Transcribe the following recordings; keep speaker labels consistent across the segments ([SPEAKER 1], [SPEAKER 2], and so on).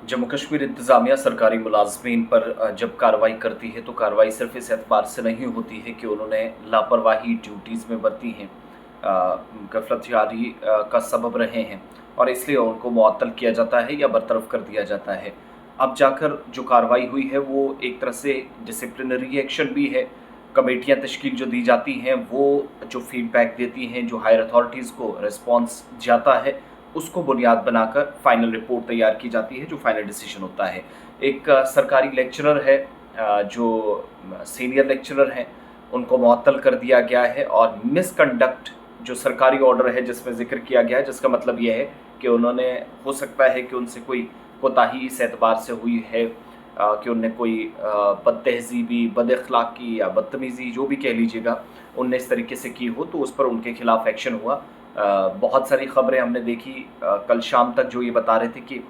[SPEAKER 1] जम्मू कश्मीर इंतज़ामिया सरकारी मुलाजमीन पर जब कार्रवाई करती है तो कार्रवाई सिर्फ इस एतबार से नहीं होती है कि उन्होंने लापरवाही ड्यूटीज़ में बरती हैं, गफलत जारी का सबब रहे हैं और इसलिए उनको मुअत्तल किया जाता है या बरतरफ कर दिया जाता है। अब जाकर जो कार्रवाई हुई है वो एक तरह से डिसिप्लिनरी एक्शन भी है। कमेटियाँ तश्कील जो दी जाती हैं वो जो फीडबैक देती हैं, जो हायर अथॉरिटीज़ को रिस्पॉन्स जाता है उसको बुनियाद बनाकर फाइनल रिपोर्ट तैयार की जाती है, जो फाइनल डिसीजन होता है। एक सरकारी लेक्चरर है, जो सीनियर लेक्चरर हैं, उनको मुअत्तल कर दिया गया है और मिसकंडक्ट जो सरकारी ऑर्डर है जिसमें ज़िक्र किया गया है, जिसका मतलब ये है कि उन्होंने, हो सकता है कि उनसे कोई कोताही इस एतबार से हुई है कि उनने कोई बदतहज़ीबी, बद-अख़लाक़ी या बदतमीज़ी जो भी कह लीजिएगा, उनने इस तरीके से की हो तो उस पर उनके खिलाफ़ एक्शन हुआ। बहुत सारी ख़बरें हमने देखी कल शाम तक जो ये बता रहे थे कि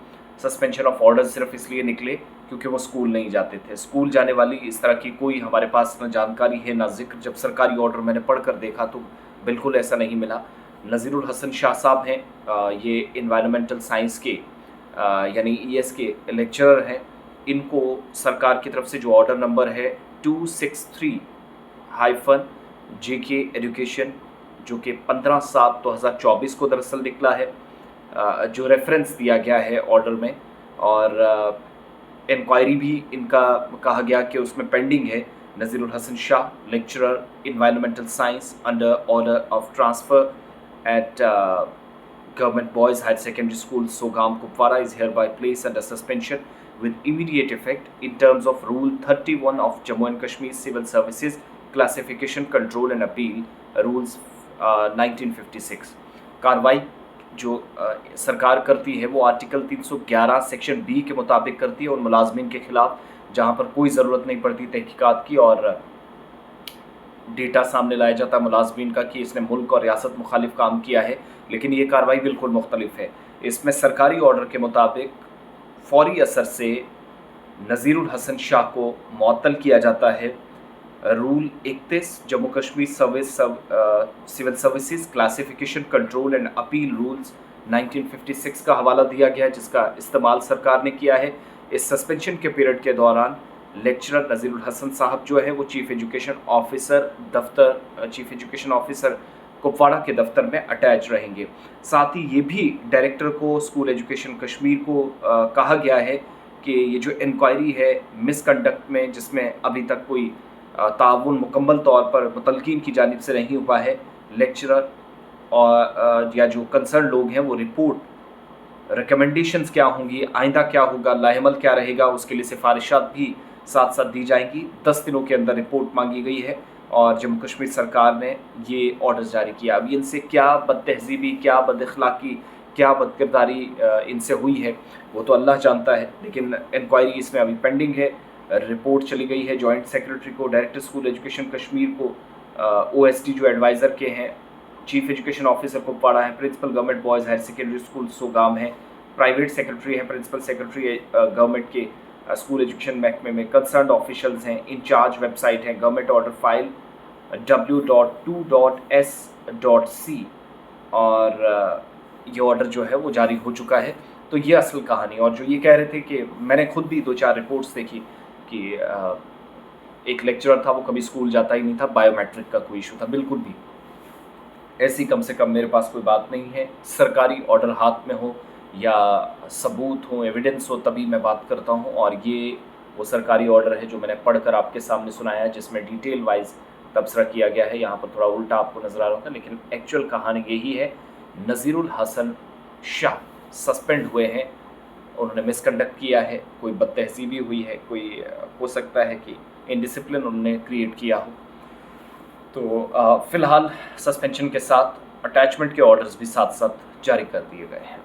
[SPEAKER 1] सस्पेंशन ऑफ ऑर्डर सिर्फ इसलिए निकले क्योंकि वो स्कूल नहीं जाते थे। स्कूल जाने वाली इस तरह की कोई हमारे पास न जानकारी है ना ज़िक्र। जब सरकारी ऑर्डर मैंने पढ़ कर देखा तो बिल्कुल ऐसा नहीं मिला। नज़ीरुल हसन शाह साहब हैं, ये इन्वायरमेंटल साइंस के यानी ES के लेक्चरर हैं। इनको सरकार की तरफ से जो ऑर्डर नंबर है 263-JK एजुकेशन, जो कि 15/7/2024 को दरअसल निकला है, जो रेफरेंस दिया गया है ऑर्डर में, और इंक्वायरी भी इनका कहा गया कि उसमें पेंडिंग है। Nazirul Hasan Shah, lecturer environmental science, under order of transfer at Government Boys Higher Secondary School, Sogam, Kupwara, is hereby placed under suspension with immediate effect in terms of Rule 31 of Jammu and Kashmir Civil Services Classification, Control and Appeal Rules 1956। कार्रवाई जो सरकार करती है वो article 311 section B के मुताबिक करती है उन मुलाजमीन के खिलाफ जहाँ पर कोई ज़रूरत नहीं पड़ती तहकीकात की और डेटा सामने लाया जाता है मुलाजमीन का कि इसने मुल्क और रियासत मुखालिफ काम किया है। लेकिन ये कार्रवाई बिल्कुल मुख्तलिफ है। इसमें सरकारी ऑर्डर के मुताबिक फौरी असर से नज़ीरुल हसन शाह को मुअत्तल किया जाता है। Rule 31 Jammu Kashmir civil services classification, control and appeal rules 1956 का हवाला दिया गया है, जिसका इस्तेमाल सरकार ने किया है। इस सस्पेंशन के पीरियड के दौरान लेक्चरर नज़ीरुल हसन साहब जो है वो चीफ़ एजुकेशन ऑफिसर कुपवाड़ा के दफ्तर में अटैच रहेंगे। साथ ही ये भी डायरेक्टर को, स्कूल एजुकेशन कश्मीर को कहा गया है कि ये जो इंक्वायरी है मिसकंडक्ट में, जिसमें अभी तक कोई ताउन मुकम्मल तौर पर मुतलकीन की जानिब से नहीं हुआ है, लेक्चरर और या जो कंसर्न लोग हैं वो रिपोर्ट, रिकमेंडेशंस क्या होंगी, आइंदा क्या होगा, लाहेमल क्या रहेगा, उसके लिए सिफारिशात भी साथ साथ दी जाएंगी। 10 दिनों के अंदर रिपोर्ट मांगी गई है और जम्मू कश्मीर सरकार ने ये ऑर्डर्स जारी किया। अब इनसे क्या बदतहज़ीबी, क्या बद-अख़लाक़ी, क्या बदकिरदारी इनसे हुई है वो तो अल्लाह जानता है, लेकिन इंक्वायरी इसमें अभी पेंडिंग है। रिपोर्ट चली गई है जॉइंट सेक्रेटरी को, डायरेक्टर स्कूल एजुकेशन कश्मीर को, OST जो एडवाइज़र के हैं, चीफ़ एजुकेशन ऑफिसर कुपवाड़ा है, principal government boys higher secondary school Sogam है, प्राइवेट सेक्रेटरी हैं, प्रिंसिपल सेक्रेटरी गवर्नमेंट के स्कूल एजुकेशन महकमे में, कंसर्न्ड ऑफिशल्स हैं, इंचार्ज वेबसाइट है गवर्नमेंट ऑर्डर फाइल w.2.s.c, और ये ऑर्डर जो है वो जारी हो चुका है। तो ये असल कहानी। और जो ये कह रहे थे कि मैंने खुद भी 2-4 रिपोर्ट्स देखी कि एक लेक्चरर था वो कभी स्कूल जाता ही नहीं था, बायोमेट्रिक का कोई इशू था, बिल्कुल भी ऐसी कम से कम मेरे पास कोई बात नहीं है। सरकारी ऑर्डर हाथ में हो या सबूत हो, एविडेंस हो, तभी मैं बात करता हूँ। और ये वो सरकारी ऑर्डर है जो मैंने पढ़कर आपके सामने सुनाया है, जिसमें डिटेल वाइज तबसरा किया गया है। यहाँ पर थोड़ा उल्टा आपको नज़र आ रहा होगा, लेकिन एक्चुअल कहानी यही है। नज़ीरुल हसन शाह सस्पेंड हुए हैं, उन्होंने मिसकंडक्ट किया है, कोई बदतहज़ीबी हुई है, कोई हो सकता है कि इनडिसिप्लिन उन्होंने क्रिएट किया हो। तो फ़िलहाल सस्पेंशन के साथ अटैचमेंट के ऑर्डर्स भी साथ साथ जारी कर दिए गए हैं।